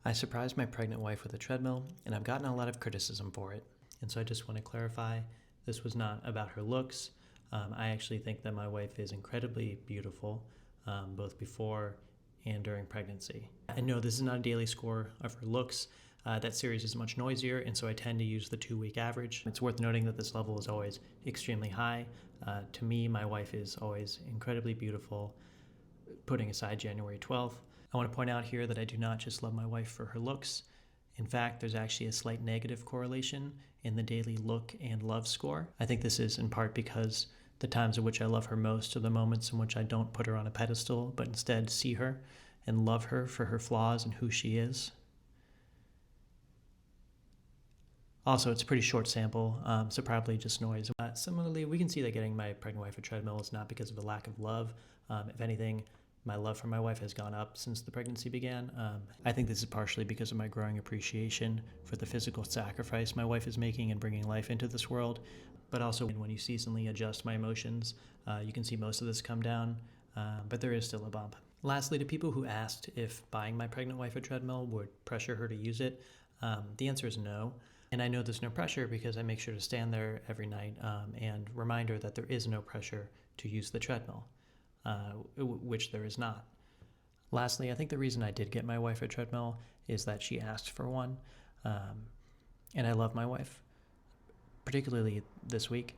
I surprised my pregnant wife with a treadmill, and I've gotten a lot of criticism for it. And so I just want to clarify this was not about her looks. I actually think that my wife is incredibly beautiful, both before and during pregnancy. And no, this is not a daily score of her looks. That series is much noisier, and so I tend to use the 2-week average. It's worth noting that this level is always extremely high. To me, my wife is always incredibly beautiful, putting aside January 12th. I want to point out here that I do not just love my wife for her looks. In fact, there's actually a slight negative correlation in the daily look and love score. I think this is in part because the times in which I love her most are the moments in which I don't put her on a pedestal, but instead see her and love her for her flaws and who she is. Also, it's a pretty short sample, so probably just noise. Similarly, we can see that getting my pregnant wife a treadmill is not because of a lack of love. If anything, my love for my wife has gone up since the pregnancy began. I think this is partially because of my growing appreciation for the physical sacrifice my wife is making in bringing life into this world, but also when you seasonally adjust my emotions, you can see most of this come down, but there is still a bump. Lastly, to people who asked if buying my pregnant wife a treadmill would pressure her to use it, the answer is no. And I know there's no pressure because I make sure to stand there every night and remind her that there is no pressure to use the treadmill. Which there is not. Lastly, I think the reason I did get my wife a treadmill is that she asked for one, and I love my wife, particularly this week.